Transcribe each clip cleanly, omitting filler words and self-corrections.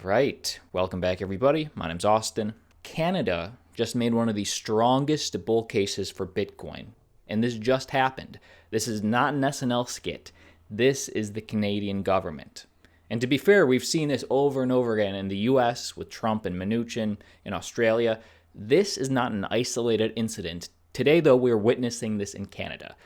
Right, welcome back everybody. My name's Austin. Canada just made one of the strongest bull cases for Bitcoin, and this just happened. This is not an SNL skit. This is the Canadian government. And to be fair, we've seen this over and over again in the US with Trump and Mnuchin, in Australia. This is not an isolated incident. Today, though, we're witnessing this in Canada.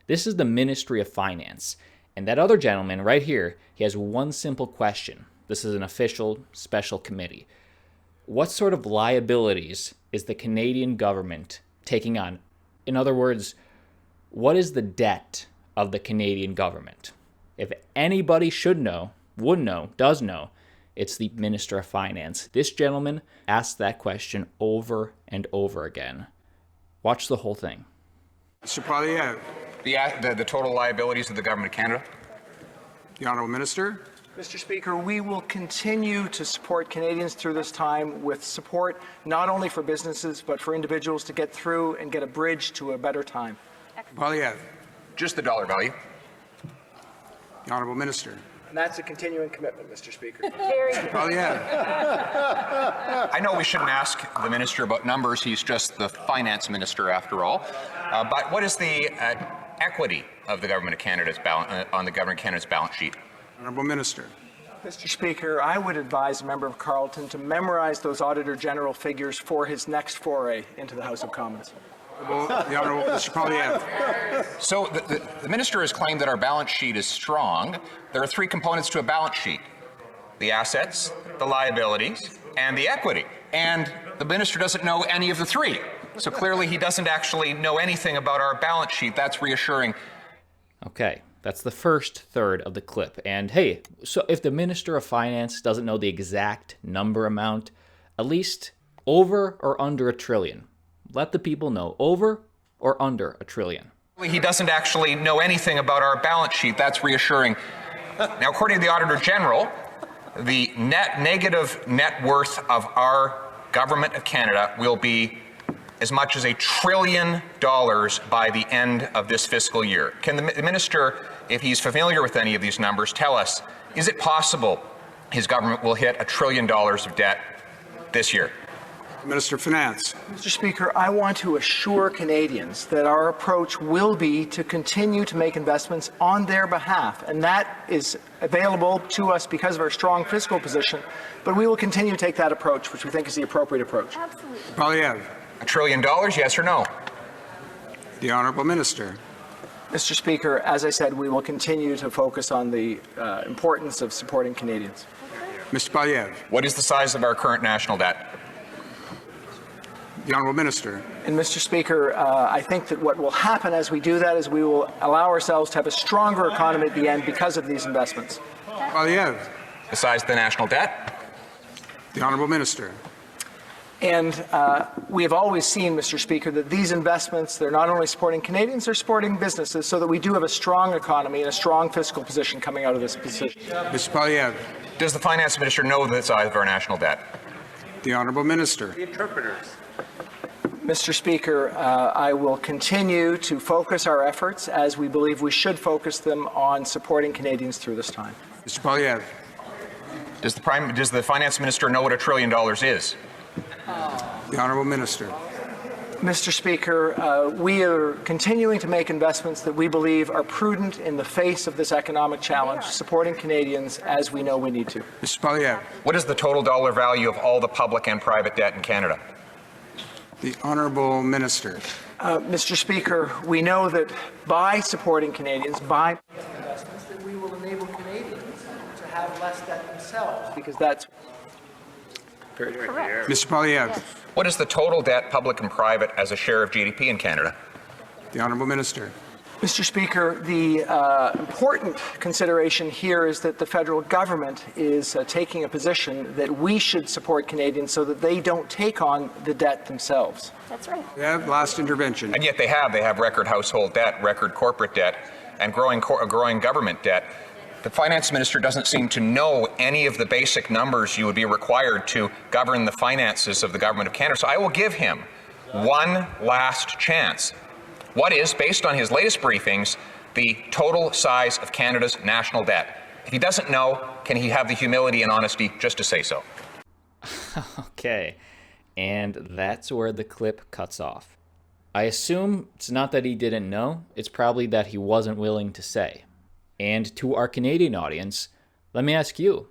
This is the Ministry of Finance. And that other gentleman right here, he has one simple question. This is an official special committee. What sort of liabilities is the Canadian government taking on? In other words, what is the debt of the Canadian government? If anybody should know, would know, does know, it's the Minister of Finance. This gentleman asked that question over and over again. Watch the whole thing. Mr. Poilievre. The total liabilities of the Government of Canada? The Honourable Minister. Mr. Speaker, we will continue to support Canadians through this time with support not only for businesses but for individuals to get through and get a bridge to a better time. Poilievre. Just the dollar value. The Honourable Minister. And that's a continuing commitment, Mr. Speaker. Poilievre. I know we shouldn't ask the Minister about numbers. He's just the Finance Minister after all. But what is the equity of the Government of Canada's on the Government of Canada's balance sheet? Honourable Minister. Mr. Speaker, I would advise a member of Carleton to memorize those Auditor General figures for his next foray into the House of Commons. The Honourable Mr. Poilievre. So the Minister has claimed that our balance sheet is strong. There are three components to a balance sheet: the assets, the liabilities, and the equity. And the Minister doesn't know any of the three. So clearly he doesn't actually know anything about our balance sheet. That's reassuring. Okay, that's the first third of the clip. And hey, so if the Minister of Finance doesn't know the exact number amount, at least over or under $1 trillion. Let the people know, over or under $1 trillion. He doesn't actually know anything about our balance sheet. That's reassuring. Now, according to the Auditor General, the negative net worth of our Government of Canada will be as much as $1 trillion by the end of this fiscal year. Can the Minister, if he's familiar with any of these numbers, tell us, is it possible his government will hit $1 trillion of debt this year? Minister of Finance. Mr. Speaker, I want to assure Canadians that our approach will be to continue to make investments on their behalf, and that is available to us because of our strong fiscal position, but we will continue to take that approach, which we think is the appropriate approach. Absolutely. Poilievre. $1 trillion, yes or no? The Honourable Minister. Mr. Speaker, as I said, we will continue to focus on the importance of supporting Canadians. Mr. Poilievre. What is the size of our current national debt? The Honourable Minister. And Mr. Speaker, I think that what will happen as we do that is we will allow ourselves to have a stronger economy at the end because of these investments. Poilievre. The size of the national debt? The Honourable Minister. And we have always seen, Mr. Speaker, that these investments, they're not only supporting Canadians, they're supporting businesses so that we do have a strong economy and a strong fiscal position coming out of this position. Mr. Poilievre. Does the Finance Minister know the size of our national debt? The Honourable Minister. Mr. Speaker, I will continue to focus our efforts as we believe we should focus them on supporting Canadians through this time. Mr. Poilievre. Does the Finance Minister know what $1 trillion is? The Honourable Minister. Mr. Speaker, we are continuing to make investments that we believe are prudent in the face of this economic challenge, supporting Canadians as we know we need to. Mr. Poilievre. What is the total dollar value of all the public and private debt in Canada? The Honourable Minister. Mr. Speaker, we know that by supporting Canadians, by making investments, that we will enable Canadians to have less debt themselves, because that's Correct. Mr. Poilievre. What is the total debt, public and private, as a share of GDP in Canada? The Honourable Minister. Mr. Speaker, the important consideration here is that the federal government is taking a position that we should support Canadians so that they don't take on the debt themselves. That's right. We have last intervention. And yet they have record household debt, record corporate debt, and growing government debt. The Finance Minister doesn't seem to know any of the basic numbers you would be required to govern the finances of the Government of Canada. So I will give him one last chance. What is, based on his latest briefings, the total size of Canada's national debt? If he doesn't know, can he have the humility and honesty just to say so? Okay, and that's where the clip cuts off. I assume it's not that he didn't know, it's probably that he wasn't willing to say. And to our Canadian audience, let me ask you.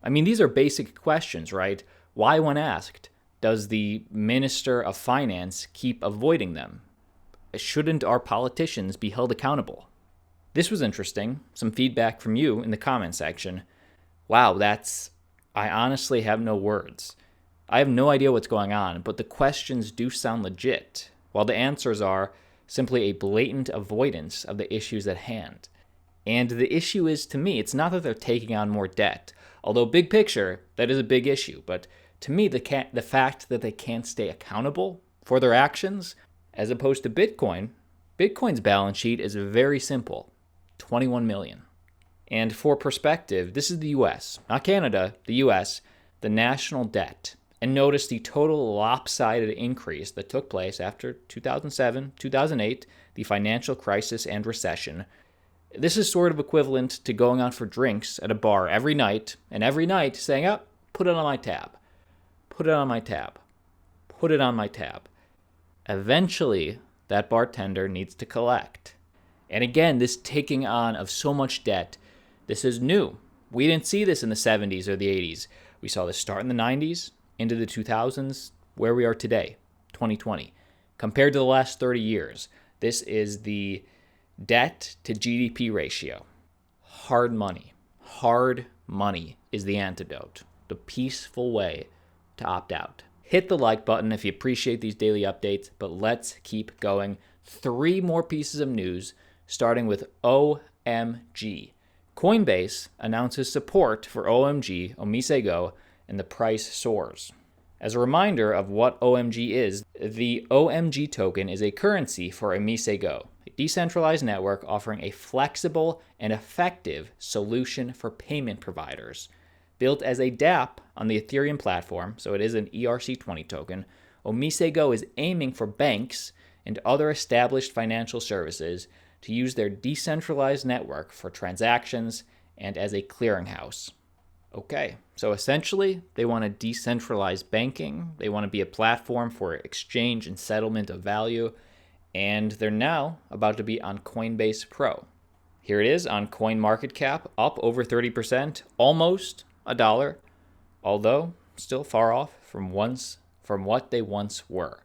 I mean, these are basic questions, right? Why, when asked, does the Minister of Finance keep avoiding them? Shouldn't our politicians be held accountable? This was interesting. Some feedback from you in the comment section. Wow, I honestly have no words. I have no idea what's going on, but the questions do sound legit, while the answers are simply a blatant avoidance of the issues at hand. And the issue is, to me, it's not that they're taking on more debt, although big picture, that is a big issue. But to me, the fact that they can't stay accountable for their actions, as opposed to Bitcoin's balance sheet is very simple, 21 million. And for perspective, this is the US, not Canada, the US, the national debt. And notice the total lopsided increase that took place after 2007, 2008, the financial crisis and recession. This is sort of equivalent to going out for drinks at a bar every night, and every night saying, oh, put it on my tab. Put it on my tab. Put it on my tab. Eventually, that bartender needs to collect. And again, this taking on of so much debt, this is new. We didn't see this in the 70s or the 80s. We saw this start in the 90s, into the 2000s, where we are today, 2020. Compared to the last 30 years, this is the debt to GDP ratio. Hard money. Hard money is the antidote, the peaceful way to opt out. Hit the like button if you appreciate these daily updates, but let's keep going. 3 more pieces of news, starting with OMG. Coinbase announces support for OMG, OmiseGo, and the price soars. As a reminder of what OMG is, the OMG token is a currency for OmiseGo, a decentralized network offering a flexible and effective solution for payment providers. Built as a dApp on the Ethereum platform, so it is an ERC20 token, OmiseGo is aiming for banks and other established financial services to use their decentralized network for transactions and as a clearinghouse. Okay, so essentially, they want to decentralize banking, they want to be a platform for exchange and settlement of value, and they're now about to be on Coinbase Pro. Here it is on CoinMarketCap, up over 30%, almost $1, although still far off from what they once were.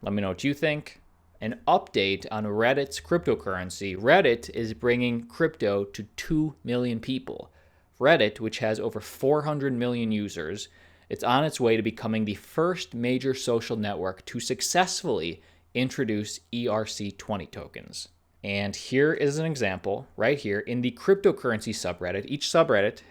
Let me know what you think. An update on Reddit's cryptocurrency. Reddit is bringing crypto to 2 million people. Reddit, which has over 400 million users, it's on its way to becoming the first major social network to successfully introduce ERC20 tokens. And here is an example right here in the cryptocurrency subreddit. Each subreddit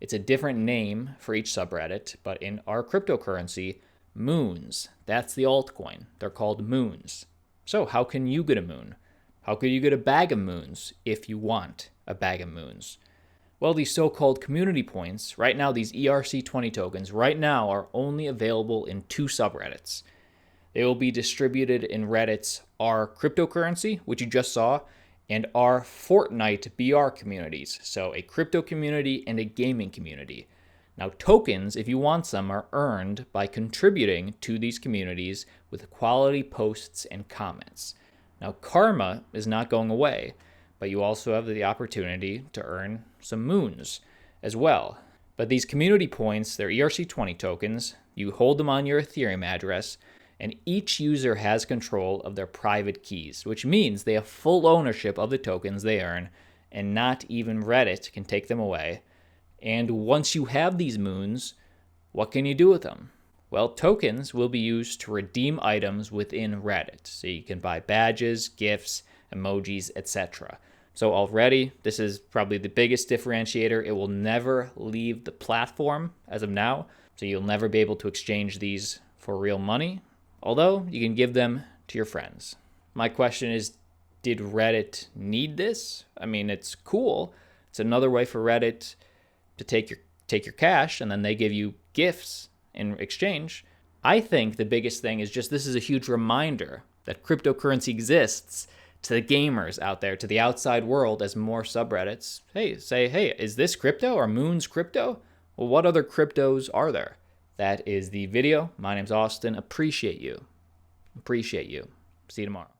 it's a different name for each subreddit, but in our cryptocurrency, moons, that's the altcoin. They're called moons. So how can you get a moon? How could you get a bag of moons if you want a bag of moons? Well, these so-called community points, right now, these ERC20 tokens, right now are only available in 2 subreddits. They will be distributed in Reddit's our cryptocurrency, which you just saw, and our Fortnite BR communities, so a crypto community and a gaming community. Now, tokens, if you want some, are earned by contributing to these communities with quality posts and comments. Now, karma is not going away, but you also have the opportunity to earn some moons as well. But these community points, they're ERC20 tokens. You hold them on your Ethereum address, and each user has control of their private keys, which means they have full ownership of the tokens they earn, and not even Reddit can take them away. And once you have these moons, what can you do with them? Well, tokens will be used to redeem items within Reddit. So you can buy badges, gifts, emojis, etc. So already, this is probably the biggest differentiator. It will never leave the platform as of now. So you'll never be able to exchange these for real money, although you can give them to your friends. My question is, did Reddit need this? I mean, it's cool. It's another way for Reddit to take your cash, and then they give you gifts in exchange. I think the biggest thing is just this is a huge reminder that cryptocurrency exists to the gamers out there, to the outside world, as more subreddits, hey, is this crypto? Are moons crypto? Well, what other cryptos are there? That is the video. My name's Austin. Appreciate you. See you tomorrow.